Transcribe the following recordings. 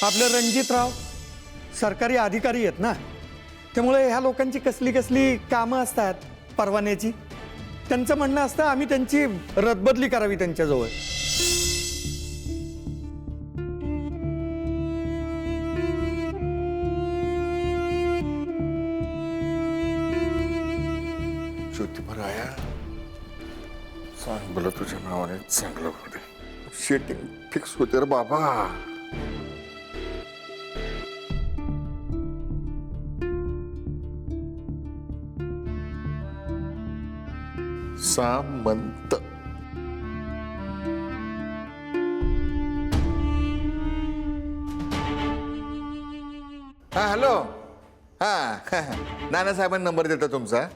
आपले रणजितराव सरकारी अधिकारी आहेत ना, त्यामुळे ह्या लोकांची कसली कसली कामं असतात परवान्याची. त्यांचं म्हणणं असतं आम्ही त्यांची रद्दबदली करावी त्यांच्याजवळ. ज्योतिबराया सांग बोला तुझ्या नावाने चांगलं होते. शेटिंग फिक्स होते रे बाबा. सामंत हा हॅलो हा नानासाहेबांनी नंबर देता तुमचा.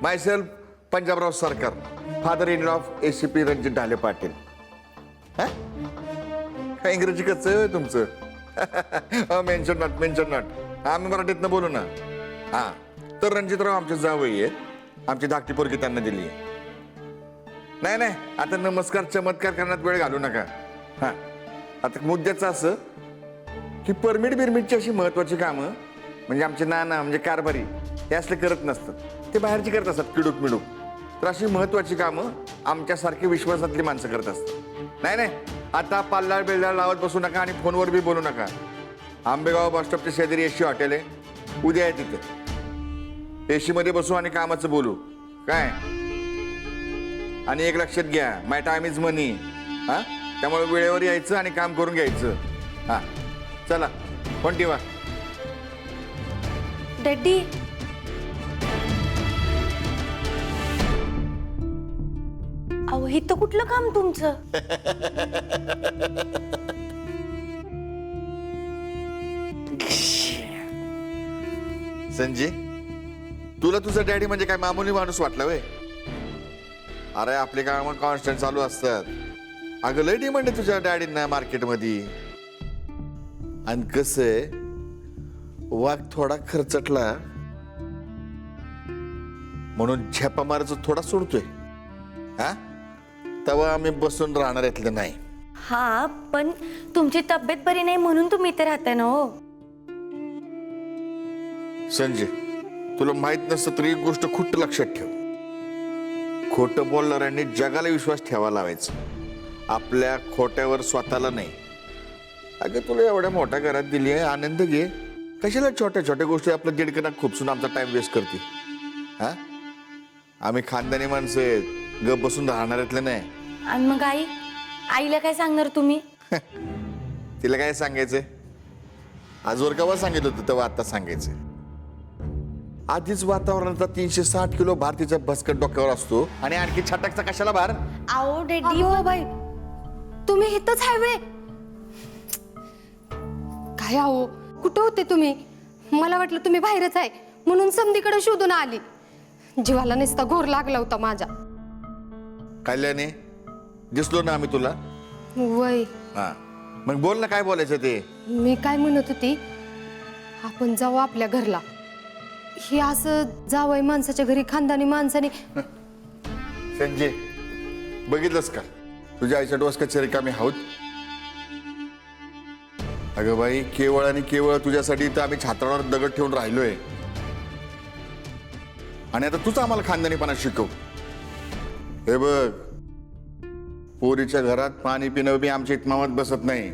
माय सेल्फ पंजाबराव सरकार, father in law of ACP Ranjit Dhale Patil. हा काय इंग्रजी कसं आहे तुमचं? मेन्शन नॉट आम्ही मराठीतनं बोलू ना. हा तर रणजितराव आमचे जावई आहेत. आमची धाकटी पोरगी त्यांना दिली आहे. नाही आता नमस्कार चमत्कार करण्यात वेळ घालू नका. हा आता मुद्द्याचं असं की परमिट बिरमिटची अशी महत्वाची कामं म्हणजे आमचे नाना म्हणजे कारभारी हे असले करत नसतात. ते बाहेरची करत असतात किडूक मिडूक. तर अशी महत्वाची कामं आमच्यासारखी विश्वासातली माणसं करत असतात. नाही आता पाल्लाळ बेल्लाळ लावत बसू नका आणि फोनवर बी बोलू नका. आंबेगाव बसस्टॉपच्या शेजारी AC हॉटेल आहे. उद्या आहे तिथे. AC मध्ये बसू आणि कामाचं बोलू काय. आणि एक लक्षात घ्या, माय टाइम इज मनी. हा त्यामुळे वेळेवर यायचं आणि काम करून घ्यायचं. हा चला फोन ठेवा. डॅडी अहो हे तर कुठलं काम तुमचं? संजय तुला तुझा डॅडी म्हणजे काय मामूली माणूस वाटला वे? अरे आपले काम कॉन्स्टंट चालू असतात. अगं लय डिमांड आहे तुझ्या डॅडींना मार्केटमध्ये. आणि कसं आहे वाघ थोडा खर्चटला म्हणून झेपा मारायचं थोडा सोडतोय. हा तेव्हा आम्ही बसून राहणार यातलं नाही. हा पण तुमची तब्येत बरी नाही म्हणून तुम्ही इथे राहताय ना हो. संजय तुला माहित नसतं तरी एक गोष्ट खुट्ट लक्षात ठेव. खोटं बोलणाऱ्यांनी जगाला विश्वास ठेवा लावायचा, आपल्या खोट्यावर स्वतःला नाही. अगं तुला एवढ्या मोठ्या घरात दिली आहे, आनंद घे. कशाला छोट्या छोट्या गोष्टी आपलं दीडकना खुपसून आमचा टाइम वेस्ट करते. हा आम्ही खानदानी माणसं आहेत, गप बसून राहणाऱ्यातले नाही. आणि मग आईला काय सांगणार तुम्ही? तिला काय सांगायचंय? आजवर केव्हा सांगितलं होतं तेव्हा आता सांगायचंय. आधीच वातावरणाचा 360 किलो भार तिच्या भस्कट डोक्यावर असतो आणि आणखी छटाकचा कशाला भार? आओ डॅडी हो बाई तुम्ही इथंच आहे वे? काय आहो कुठं होते तुम्ही? मला वाटलं तुम्ही बाहेरच आहे म्हणून समधीकडे शोधून आली. जीवाला नुसता घोर लागला होता माझ्या. कल्याणी दिसलो ना आम्ही तुला? वय हा मग बोल ना काय बोलायचं ते. मी काय म्हणत होती, आपण जाऊ आपल्या घरला. हे असं जावई माणसाच्या घरी खानदानी माणसाने. संजय बघितलंस का तुझ्या आईच्या डोसक्याच्या रिकामी आहोत. अगं बाई केवळ आणि केवळ तुझ्यासाठी तर आम्ही छात्रावर दगड ठेवून राहिलोय. आणि आता तूच आम्हाला खानदानीपणा शिकव. हे बघ पोरीच्या घरात पाणी पिणं बी आमच्या इतमामात बसत नाही.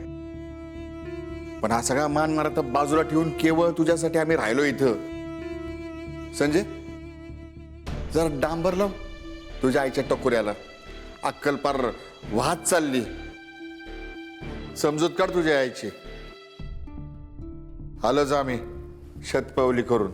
पण हा सगळा मान मारा बाजूला ठेवून केवळ तुझ्यासाठी आम्ही राहिलो इथं. संजय जरा डांबर लाव तुझ्या आईच्या टकोऱ्याला. अक्कल पार वाहत चालली. समजूत काढ तुझ्या आईची. आलोच आम्ही शतपावली करून.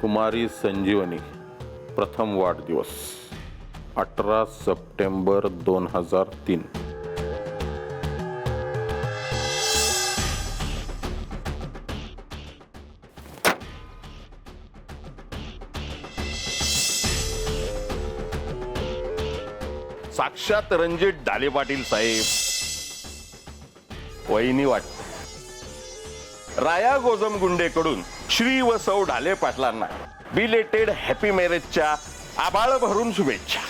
कुमारी संजीवनी प्रथम वाढदिवस 18 सप्टेंबर 2003. साक्षात रणजित ढाले पाटील साहेब. वहिनी वाटते राया गोजमगुंडेकडून श्री व सौ ढाले पाटलांना बिलेटेड हॅपी मॅरेजच्या आभाळ भरून शुभेच्छा.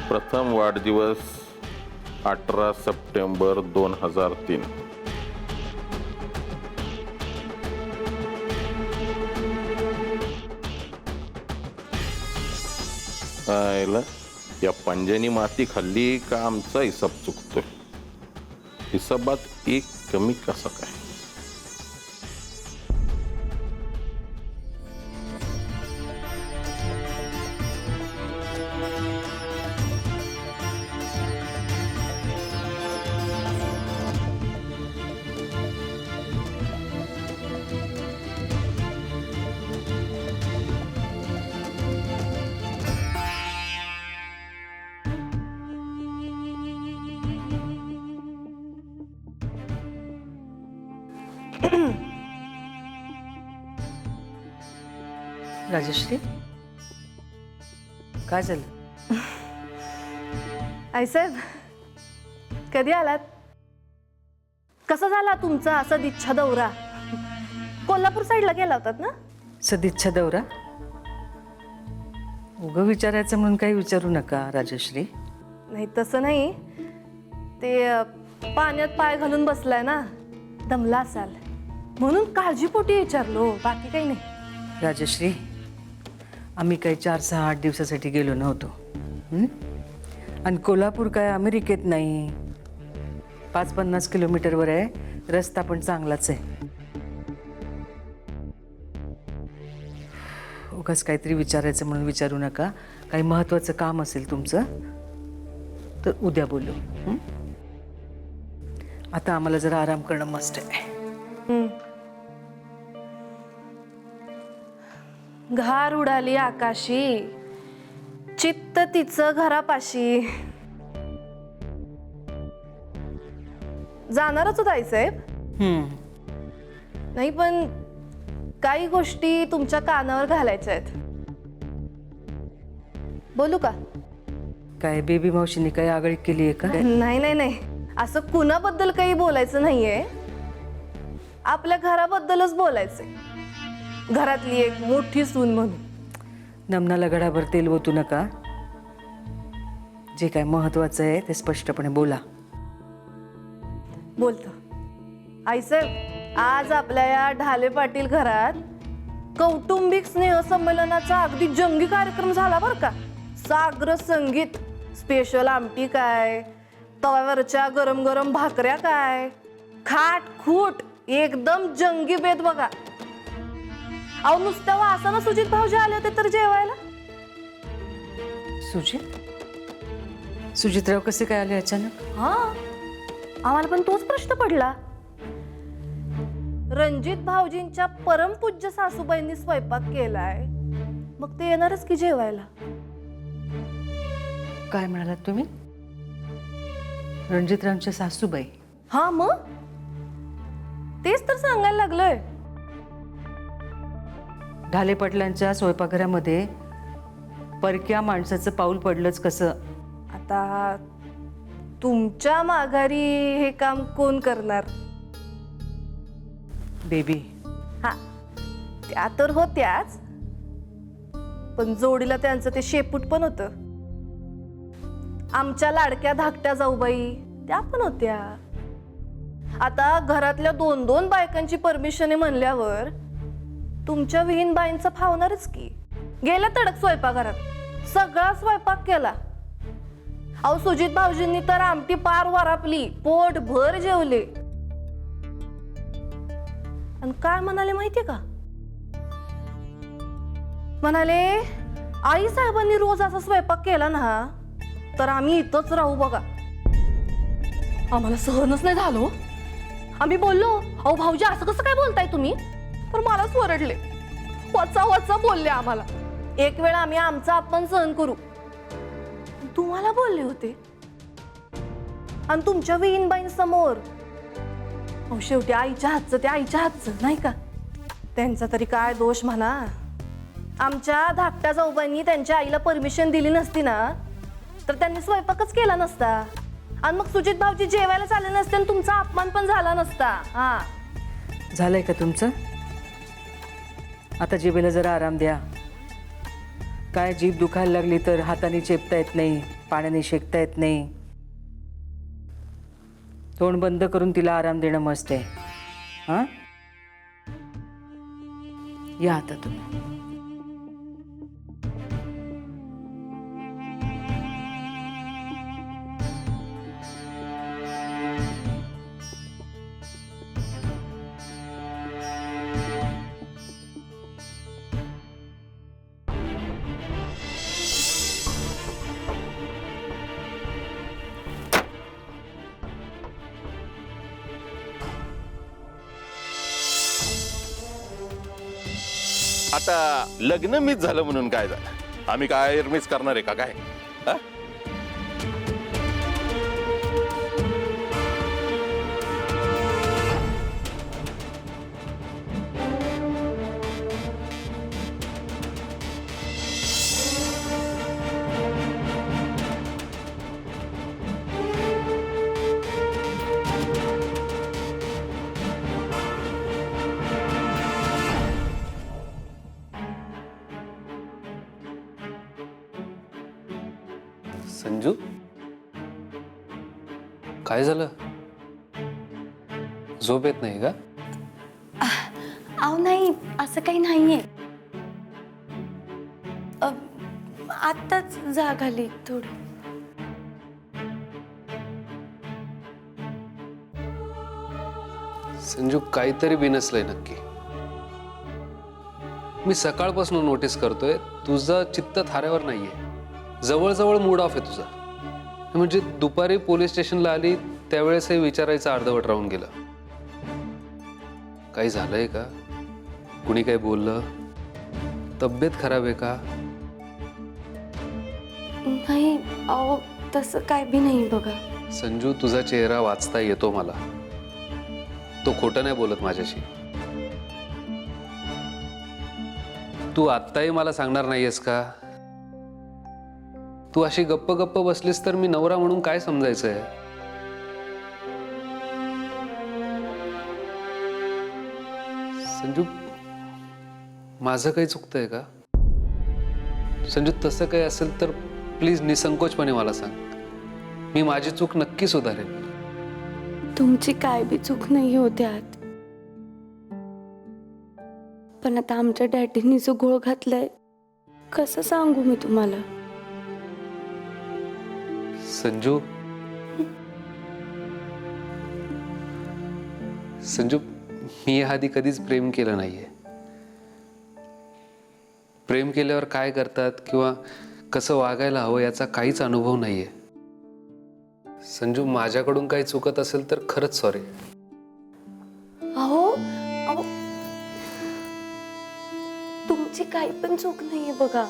प्रथम वाढदिवस 18 सप्टेंबर 2003. या पंजानी माती खाल्ली का आमचा हिसाब चुकतोय. हिसाबात एक कमी कसा काय. राजश्री काय झालं. आईसाहेब कधी आलात. कसा झाला तुमचा सदिच्छा दौरा. कोल्हापूर साईडला गेला होतात ना. सदिच्छा दौरा. उगं विचारायचं म्हणून काही विचारू नका राजश्री. नाही तसं नाही ते पाण्यात पाय घालून बसलाय ना दमला असाल म्हणून काळजीपोटी विचारलो बाकी काही नाही. राजश्री आम्ही काही 4-6-8 दिवसासाठी गेलो नव्हतो. आणि कोल्हापूर काय अमेरिकेत नाही. 5-50 किलोमीटरवर आहे. रस्ता पण चांगलाच आहे. उगाच काहीतरी विचारायचं म्हणून विचारू नका. काही महत्त्वाचं काम असेल तुमचं तर उद्या बोलू. आता आम्हाला जरा आराम करणं मस्ट आहे. घार उडाली आकाशी चित्त तिचं घरापाशी. जाणारच होत आईसाहेब. नाही पण काही गोष्टी तुमच्या कानावर घालायच्या आहेत. बोलू का. काय बेबी मावशीने काही आगळीक केली आहे का. नाही नाही नाही असं कुणाबद्दल काही बोलायचं नाहीये. आपल्या घराबद्दलच बोलायचंय. घरातली एक मोठी सून म्हणून. नमनाला गडाभर तेल ओतू नका. जे काय महत्वाचं आहे ते स्पष्टपणे बोला. बोलतो आईसाहेब. आज आपल्या या ढाले पाटील घरात कौटुंबिक स्नेहसंमेलनाचा अगदी जंगी कार्यक्रम झाला बरं का. साग्र संगीत, स्पेशल आमटी काय, तव्यावरच्या गरम गरम भाकऱ्या काय, खाट खूट एकदम जंगी बेत बघा. अहो नुसत्या वासानं सुजित भाऊजी आले होते तर जेवायला. सुजितराव कसे काय आले अचानक. हा आम्हाला पण तोच प्रश्न पडला. रणजित भाऊजींच्या परमपूज्य सासूबाईंनी स्वयंपाक केलाय मग ते येणारच की जेवायला. काय म्हणालात तुम्ही. रणजितरावांच्या सासूबाई. हा मग तेच तर सांगायला लागलोय. ढाले पाटलांच्या स्वयंपाकघरामध्ये परक्या माणसाचं पाऊल पडलंच कसं. आता तुमच्या माघारी हे काम कोण करणार. बेबी. हा त्या तर होत्याच पण जोडीला त्यांचं ते शेपूट पण होतं. आमच्या लाडक्या धाकट्या जाऊबाई त्या पण होत्या. आता घरातल्या 2-2 बायकांची परमिशन आहे म्हणल्यावर तुमच्या विहीन बाईंचा फावणारच की. गेल्या तडक स्वयंपाकघरात सगळा स्वयंपाक केला. अहो सुजित भाऊजींनी तर आमटी पार वरापली, पोट भर जेवले. आणि काय म्हणाले माहितीये का. म्हणाले आई साहेबांनी रोज असा स्वयंपाक केला ना तर आम्ही इथंच राहू बघा. आम्हाला सहनच नाही झालो. आम्ही बोललो अहो भाऊजी असं कसं काय बोलताय तुम्ही. तर मलाच ओरडले. वचा वचा बोलले आम्हाला. एक वेळा आम्ही आमचा अपमान सहन करू तुम्हाला बोलले होते. आणि तुमच्या विहीनबाईं समोर. अहो शेवटी आईच्या हातचं ते आईच्या हातचं नाही का. त्यांचा तरी काय दोष म्हणा. आमच्या धाकट्या जाऊबाईंनी त्यांच्या आईला परमिशन दिली नसती ना तर त्यांनी स्वयंपाकच केला नसता आणि मग सुजित भाऊजी जेवायला चालले नसते आणि तुमचा अपमान पण झाला नसता. हा झालंय का तुमचं? आता जिभेला जरा आराम द्या. काय जीभ दुखायला लागली तर हाताने चेपता येत नाही, पाण्याने शेकता येत नाही. तोंड बंद करून तिला आराम देणं मस्त आहे. हां, या आता तुम्ही. आता लग्न मिस झालं म्हणून काय झालं? आम्ही काय मिस करणार आहे का काय? हा? संजू, काय झालं? झोप येत नाही का? अहो नाही, असं काही नाहीये. आत्ताच जाग आली थोडी. संजू, काहीतरी बिनसलंय नक्की. मी सकाळपासून नोटीस करतोय तुझं चित्त थाऱ्यावर नाहीये. जवळजवळ मूड ऑफ आहे तुझा. म्हणजे दुपारी पोलीस स्टेशनला आली त्यावेळेसही विचारायचं अर्धवट राहून गेलं. काही झालंय का? कुणी काही बोललं? तब्येत खराब आहे का? नाही अहो, तसं काय बी नाही बघा. संजू, तुझा चेहरा वाचता येतो मला. तो खोटं नाही बोलत माझ्याशी. तू आत्ताही मला सांगणार नाहीयेस का? तू अशी गप्प गप्प बसलीस तर मी नवरा म्हणून काय समजायचंय? संजू, माझं काही चुकतंय का? संजू, तसं काही असेल तर प्लीज निसंकोचपणे मला सांग. मी माझी चूक नक्की सुधारेन. तुमची काय बी चूक नाही होते आत. पण आता आमच्या डॅडींनी जो घोळ घातलाय कसं सांगू मी तुम्हाला. संजू, संजू, मी याआधी कधीच प्रेम केलं नाहीये. प्रेम केल्यावर काय करतात किंवा कसं वागायला हवं याचा काहीच अनुभव नाहीये. संजू, माझ्याकडून काही चुकत असेल तर खरंच सॉरी. अहो अहो, तुमची काही पण चूक नाहीये बघा.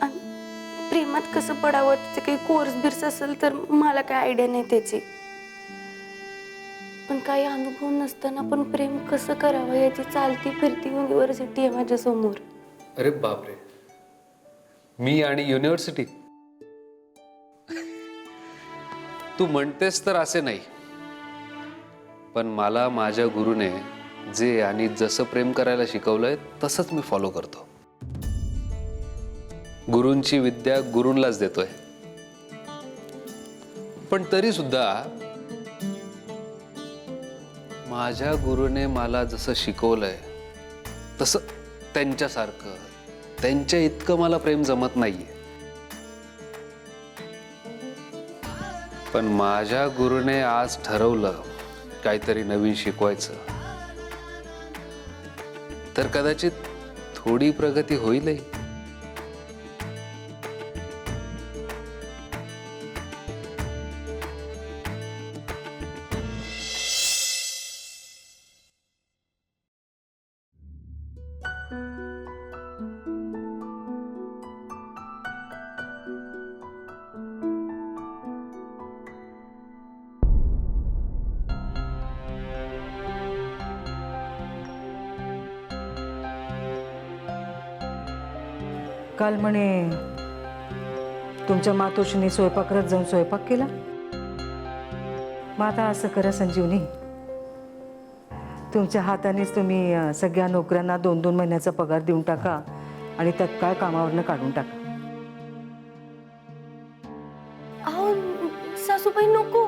आणि प्रेमात कसं पडावं त्याचे काही कोर्स बिर्स असेल तर मला काय आयडिया नाही त्याची. पण काही अनुभव नसताना पण प्रेम कसं करावं याची चालती फिरती युनिव्हर्सिटी आहे माझ्या समोर. अरे बापरे, मी आणि युनिव्हर्सिटी? तू म्हणतेस तर असे नाही, पण मला माझ्या गुरुने जे आणि जसं प्रेम करायला शिकवलंय तसंच मी फॉलो करतो. गुरूंची विद्या गुरूंलाच देतोय. पण तरी सुद्धा माझ्या गुरुने मला जसं शिकवलंय तसं त्यांच्यासारखं, त्यांच्या इतकं मला प्रेम जमत नाहीये. पण माझ्या गुरुने आज ठरवलं काहीतरी नवीन शिकवायचं, तर कदाचित थोडी प्रगती होईलही. काल म्हणे तुमच्या मातोश्रीने स्वयंपाकघरात जाऊन स्वयंपाक केला. मग आता असं करा संजीवनी, तुमच्या हातानेच तुम्ही सगळ्या नोकऱ्यांना 2-2 महिन्याचा पगार देऊन टाका आणि तत्काळ कामावरनं काढून टाका. अहो सासूबाई नको.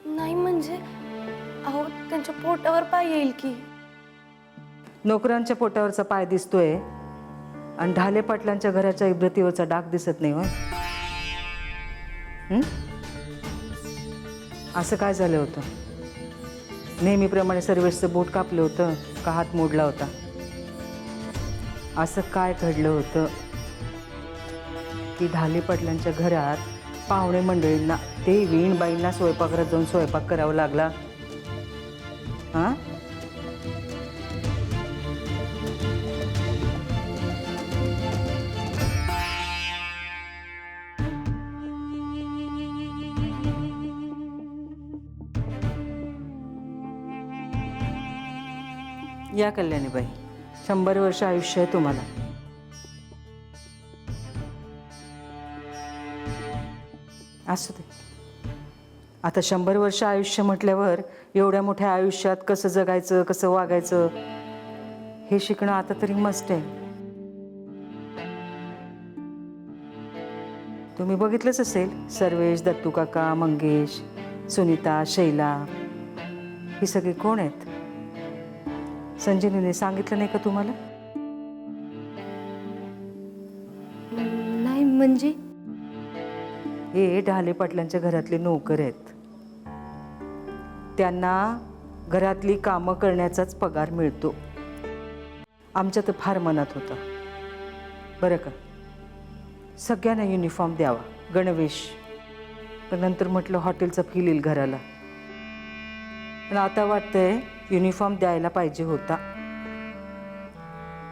नाही म्हणजे अहो त्यांच्या पोटावर पाय येईल की. नोकरांच्या पोटावरचा पाय दिसतोय आणि ढाले पाटलांच्या घराच्या इब्रतीवरचा डाग दिसत नाही होय. असं काय झालं होतं? नेहमीप्रमाणे सर्वेशचं बोट कापलं होतं का हात मोडला होता? असं काय घडलं होतं की ढाले पाटलांच्या घरात पाहुणे मंडळींना, ते वीणबाईंना स्वयंपाकघरात जाऊन स्वयंपाक करावा लागला? हां, या कल्याणीबाई, 100 वर्ष आयुष्य आहे तुम्हाला. असू दे. आता 100 वर्ष आयुष्य म्हटल्यावर एवढ्या मोठ्या आयुष्यात कसं जगायचं, कसं वागायचं हे शिकणं आता तरी मस्ट आहे. तुम्ही बघितलंच असेल, सर्वेश, दत्तू काका, मंगेश, सुनीता, शैला, ही सगळी कोण आहेत? संजीवनीने सांगितलं नाही का तुम्हाला? नाही म्हणजे हे ढाले पाटलांच्या घरातले नोकर आहेत. त्यांना घरातली कामं करण्याचाच पगार मिळतो. आमच्या तर फार मनात होतं बरं का, सगळ्यांना युनिफॉर्म द्यावा, गणवेश. पण नंतर म्हटलं हॉटेलचा फील येईल घराला. पण आता वाटतंय युनिफॉर्म द्यायला पाहिजे होता.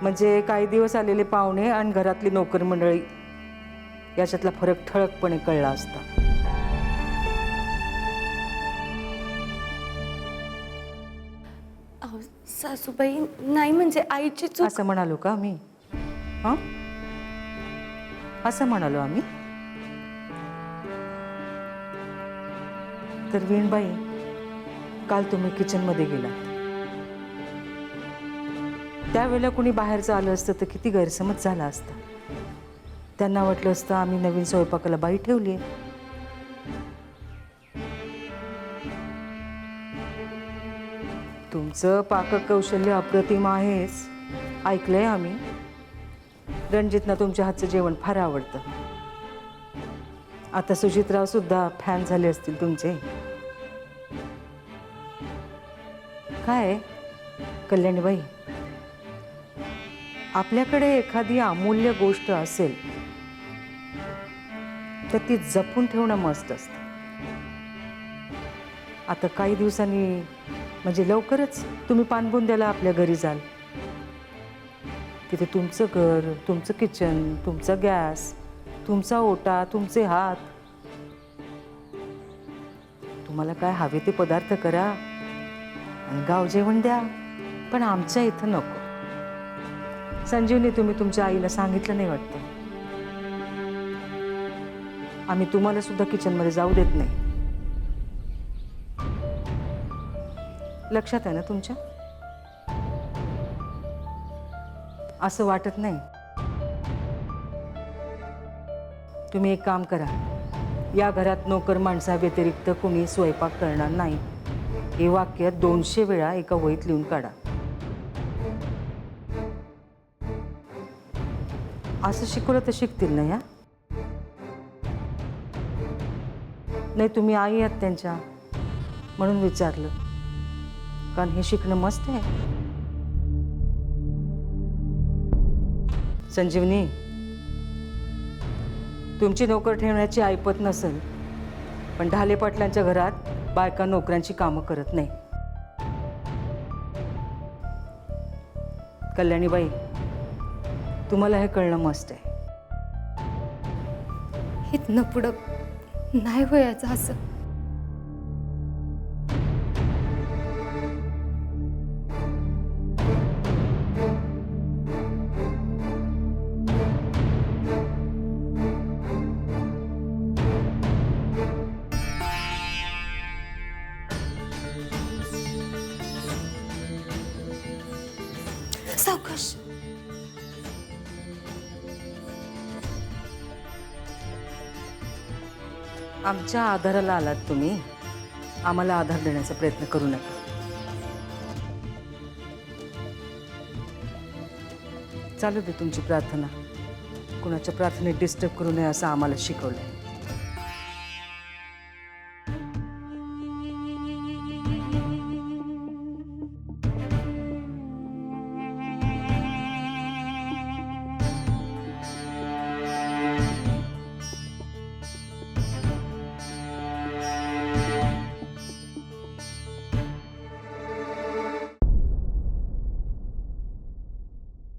म्हणजे काही दिवस आलेले पाहुणे आणि घरातली नोकर मंडळी याच्यातला फरक ठळकपणे कळला असता. अहो सासूबाई नाही म्हणजे आईची चूक. असं म्हणालो का मी? हां, असं म्हणालो आम्ही? तर वीणबाई, काल तुम्ही किचनमध्ये गेलात, त्यावेळेला कुणी बाहेरचं आलं असतं तर किती गैरसमज झाला असता. त्यांना वाटलं असतं आम्ही नवीन स्वयंपाकाला बाई ठेवली. तुमचं पाककौशल्य अप्रतिम आहेच, ऐकलंय आम्ही. रणजितना तुमच्या हातचं जेवण फार आवडतं. आता सुजितराव सुद्धा फॅन झाले असतील तुमचे. काय कल्याणीबाई, आपल्याकडे एखादी अमूल्य गोष्ट असेल तर ती जपून ठेवणं मस्त असतं. आता काही दिवसांनी म्हणजे लवकरच तुम्ही पानबुंद्याला आपल्या घरी जाल. तिथे तुमचं घर, तुमचं किचन, तुमचा गॅस, तुमचा ओटा, तुमचे हात. तुम्हाला काय हवे ते पदार्थ करा आणि गाव जेवण द्या, पण आमच्या इथं नको. संजीवनी, तुम्ही तुमच्या आईला सांगितलं नाही वाटतं? आम्ही तुम्हाला सुद्धा किचनमध्ये जाऊ देत नाही. लक्षात आहे ना तुमच्या? असं वाटत नाही? तुम्ही एक काम करा, या घरात नोकर माणसाव्यतिरिक्त कुणी स्वयंपाक करणार नाही हे वाक्य 200 वेळा एका वहीत लिहून काढा. असं शिकवलं तर शिकतील ना या? नाही, तुम्ही आई आहात त्यांच्या म्हणून विचारलं, कारण हे शिकणं मस्त आहे. संजीवनी, तुमची नोकर ठेवण्याची ऐपत नसेल, पण ढाले पाटलांच्या घरात बायका नोकऱ्यांची कामं करत नाही. कल्याणीबाई, तुम्हाला हे कळणं मस्त आहे. इथनं पुढं नाही व्हायचं असं. सावकाश. आमच्या आधाराला आलात तुम्ही, आम्हाला आधार देण्याचा प्रयत्न करू नका. चालू दे तुमची प्रार्थना. कुणाच्या प्रार्थनेत डिस्टर्ब करू नये असं आम्हाला शिकवलंय.